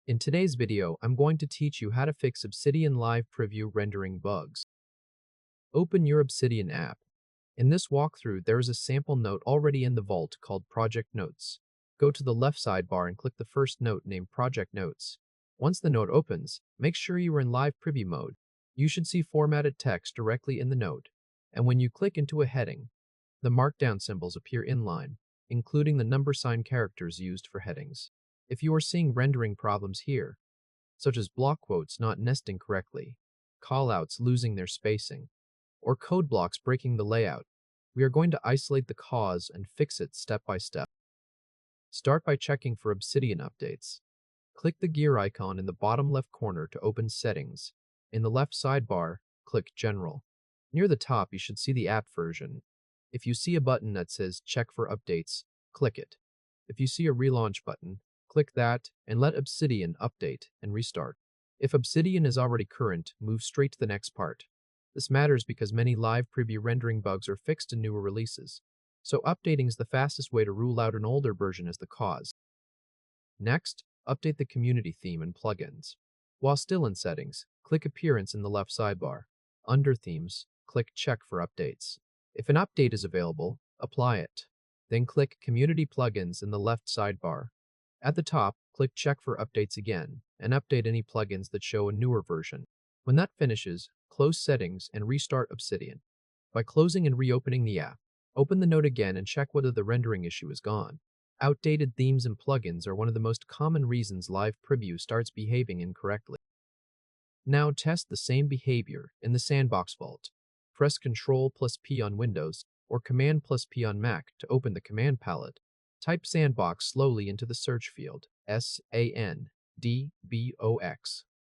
In today's video, I'm going to teach you how to fix Obsidian Live Preview rendering bugs. Open your Obsidian app. In this walkthrough, there is a sample note already in the vault called Project Notes. Go to the left sidebar and click the first note named Project Notes. Once the note opens, make sure you are in Live Preview mode. You should see formatted text directly in the note, and when you click into a heading, the Markdown symbols appear inline, including the number sign characters used for headings. If you are seeing rendering problems here, such as block quotes not nesting correctly, callouts losing their spacing, or code blocks breaking the layout, we are going to isolate the cause and fix it step by step. Start by checking for Obsidian updates. Click the gear icon in the bottom left corner to open Settings. In the left sidebar, click General. Near the top, you should see the app version. If you see a button that says Check for Updates, click it. If you see a relaunch button, click that and let Obsidian update and restart. If Obsidian is already current, move straight to the next part. This matters because many live preview rendering bugs are fixed in newer releases, so updating is the fastest way to rule out an older version as the cause. Next, update the community theme and plugins. While still in Settings, click Appearance in the left sidebar. Under Themes, click Check for Updates. If an update is available, apply it. Then click Community Plugins in the left sidebar. At the top, click Check for Updates again, and update any plugins that show a newer version. When that finishes, close Settings and restart Obsidian. By closing and reopening the app, open the note again and check whether the rendering issue is gone. Outdated themes and plugins are one of the most common reasons Live Preview starts behaving incorrectly. Now test the same behavior in the Sandbox Vault. Press Ctrl+P on Windows or Command+P on Mac to open the command palette. Type Sandbox slowly into the search field, SANDBOX.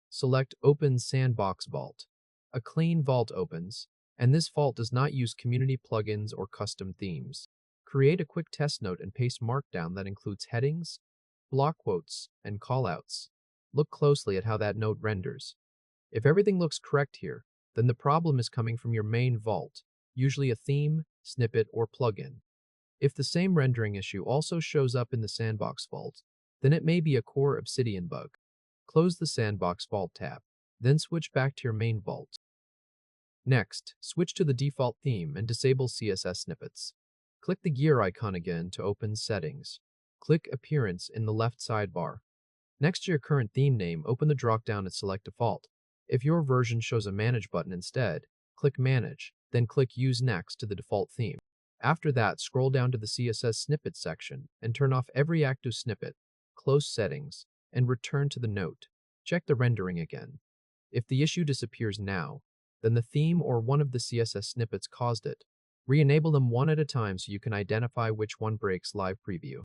Select Open Sandbox Vault. A clean vault opens, and this vault does not use community plugins or custom themes. Create a quick test note and paste Markdown that includes headings, block quotes, and callouts. Look closely at how that note renders. If everything looks correct here, then the problem is coming from your main vault, usually a theme, snippet, or plugin. If the same rendering issue also shows up in the Sandbox Vault, then it may be a core Obsidian bug. Close the Sandbox Vault tab, then switch back to your main vault. Next, switch to the default theme and disable CSS snippets. Click the gear icon again to open Settings. Click Appearance in the left sidebar. Next to your current theme name, open the dropdown and select Default. If your version shows a Manage button instead, click Manage, then click Use Next to the default theme. After that, scroll down to the CSS Snippets section and turn off every active snippet, close Settings, and return to the note. Check the rendering again. If the issue disappears now, then the theme or one of the CSS snippets caused it. Re-enable them one at a time so you can identify which one breaks Live Preview.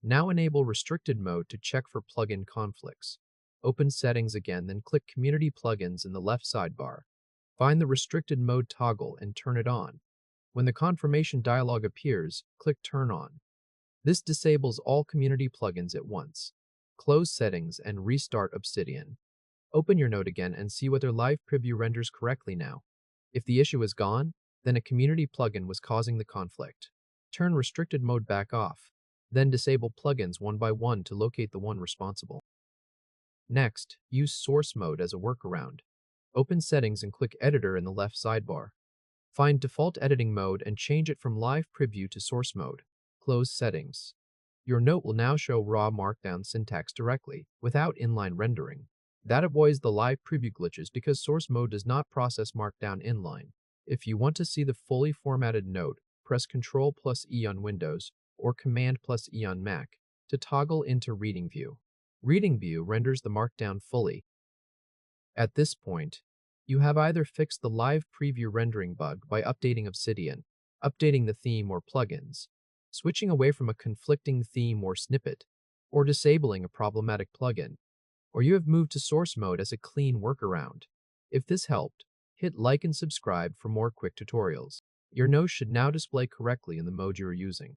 Now enable Restricted Mode to check for plugin conflicts. Open Settings again, then click Community Plugins in the left sidebar. Find the Restricted Mode toggle and turn it on. When the confirmation dialog appears, click Turn On. This disables all community plugins at once. Close Settings and restart Obsidian. Open your note again and see whether Live Preview renders correctly now. If the issue is gone, then a community plugin was causing the conflict. Turn Restricted Mode back off. Then disable plugins one by one to locate the one responsible. Next, use Source Mode as a workaround. Open Settings and click Editor in the left sidebar. Find Default Editing Mode and change it from Live Preview to Source Mode. Close Settings. Your note will now show raw Markdown syntax directly, without inline rendering. That avoids the Live Preview glitches because Source Mode does not process Markdown inline. If you want to see the fully formatted note, press Ctrl+E on Windows or Command+E on Mac to toggle into Reading View. Reading View renders the Markdown fully. At this point, you have either fixed the Live Preview rendering bug by updating Obsidian, updating the theme or plugins, switching away from a conflicting theme or snippet, or disabling a problematic plugin, or you have moved to Source Mode as a clean workaround. If this helped, hit like and subscribe for more quick tutorials. Your note should now display correctly in the mode you are using.